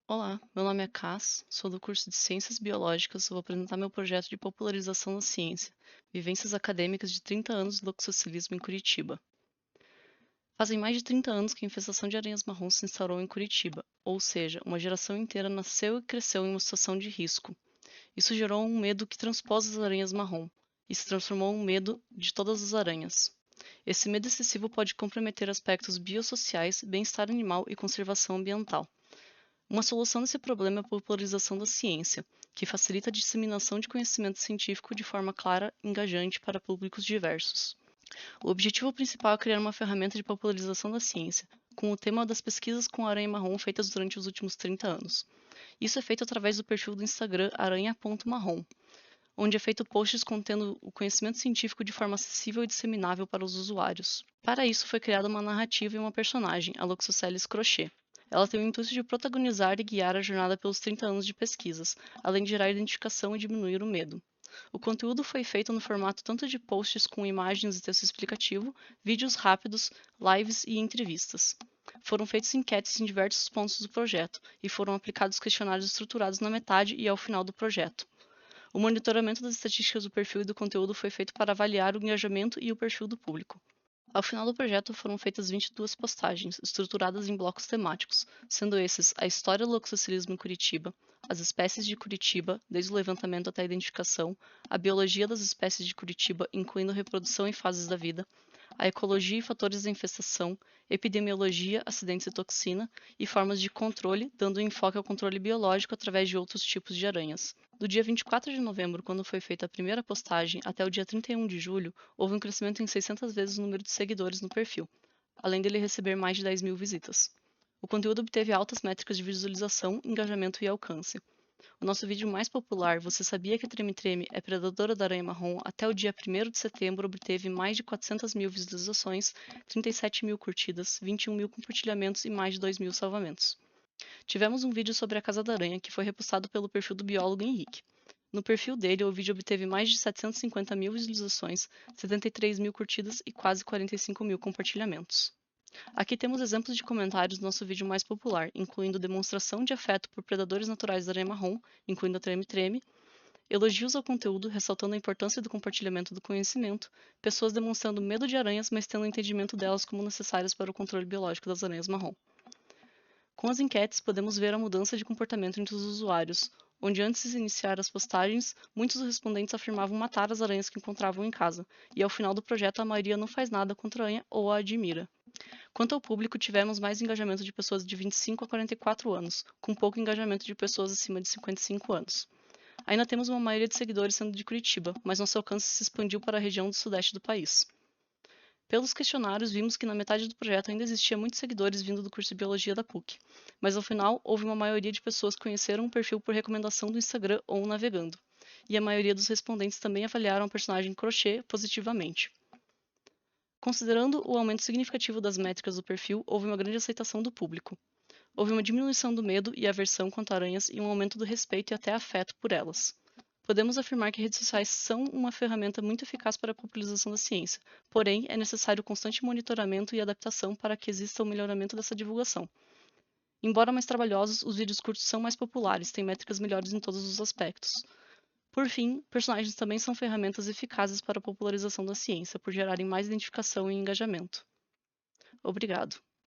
Olá, meu nome é Cass, sou do curso de Ciências Biológicas. Vou apresentar meu projeto de popularização da ciência, vivências acadêmicas de 30 anos do loxocilismo em Curitiba. Fazem mais de 30 anos que a infestação de aranhas marrons se instaurou em Curitiba, ou seja, uma geração inteira nasceu e cresceu em uma situação de risco. Isso gerou um medo que transpôs as aranhas marrom e se transformou em um medo de todas as aranhas. Esse medo excessivo pode comprometer aspectos biossociais, bem-estar animal e conservação ambiental. Uma solução desse problema é a popularização da ciência, que facilita a disseminação de conhecimento científico de forma clara e engajante para públicos diversos. O objetivo principal é criar uma ferramenta de popularização da ciência, com o tema das pesquisas com aranha-marrom feitas durante os últimos 30 anos. Isso é feito através do perfil do Instagram aranha.marrom, onde é feito posts contendo o conhecimento científico de forma acessível e disseminável para os usuários. Para isso, foi criada uma narrativa e uma personagem, a Loxoceles Crochet. Ela tem o intuito de protagonizar e guiar a jornada pelos 30 anos de pesquisas, além de gerar identificação e diminuir o medo. O conteúdo foi feito no formato tanto de posts com imagens e texto explicativo, vídeos rápidos, lives e entrevistas. Foram feitas enquetes em diversos pontos do projeto e foram aplicados questionários estruturados na metade e ao final do projeto. O monitoramento das estatísticas do perfil e do conteúdo foi feito para avaliar o engajamento e o perfil do público. Ao final do projeto, foram feitas 22 postagens, estruturadas em blocos temáticos, sendo esses a história do loxocilismo em Curitiba, as espécies de Curitiba, desde o levantamento até a identificação, a biologia das espécies de Curitiba, incluindo reprodução e fases da vida, a ecologia e fatores da infestação, epidemiologia, acidentes e toxina, e formas de controle, dando enfoque ao controle biológico através de outros tipos de aranhas. Do dia 24 de novembro, quando foi feita a primeira postagem, até o dia 31 de julho, houve um crescimento em 600 vezes o número de seguidores no perfil, além dele receber mais de 10 mil visitas. O conteúdo obteve altas métricas de visualização, engajamento e alcance. O nosso vídeo mais popular, Você Sabia que a Treme Treme é predadora da aranha marrom, até o dia 1º de setembro obteve mais de 400 mil visualizações, 37 mil curtidas, 21 mil compartilhamentos e mais de 2 mil salvamentos. Tivemos um vídeo sobre a Casa da Aranha que foi repostado pelo perfil do biólogo Henrique. No perfil dele, o vídeo obteve mais de 750 mil visualizações, 73 mil curtidas e quase 45 mil compartilhamentos. Aqui temos exemplos de comentários do nosso vídeo mais popular, incluindo demonstração de afeto por predadores naturais da aranha marrom, incluindo a treme-treme, elogios ao conteúdo, ressaltando a importância do compartilhamento do conhecimento, pessoas demonstrando medo de aranhas, mas tendo o entendimento delas como necessárias para o controle biológico das aranhas marrom. Com as enquetes, podemos ver a mudança de comportamento entre os usuários, onde antes de iniciar as postagens, muitos dos respondentes afirmavam matar as aranhas que encontravam em casa, e ao final do projeto a maioria não faz nada contra a aranha ou a admira. Quanto ao público, tivemos mais engajamento de pessoas de 25 a 44 anos, com pouco engajamento de pessoas acima de 55 anos. Ainda temos uma maioria de seguidores sendo de Curitiba, mas nosso alcance se expandiu para a região do sudeste do país. Pelos questionários, vimos que na metade do projeto ainda existia muitos seguidores vindo do curso de Biologia da PUC, mas ao final houve uma maioria de pessoas que conheceram o perfil por recomendação do Instagram ou navegando, e a maioria dos respondentes também avaliaram a personagem Crochê positivamente. Considerando o aumento significativo das métricas do perfil, houve uma grande aceitação do público. Houve uma diminuição do medo e aversão quanto a aranhas e um aumento do respeito e até afeto por elas. Podemos afirmar que redes sociais são uma ferramenta muito eficaz para a popularização da ciência, porém é necessário constante monitoramento e adaptação para que exista o melhoramento dessa divulgação. Embora mais trabalhosos, os vídeos curtos são mais populares, têm métricas melhores em todos os aspectos. Por fim, personagens também são ferramentas eficazes para a popularização da ciência, por gerarem mais identificação e engajamento. Obrigado.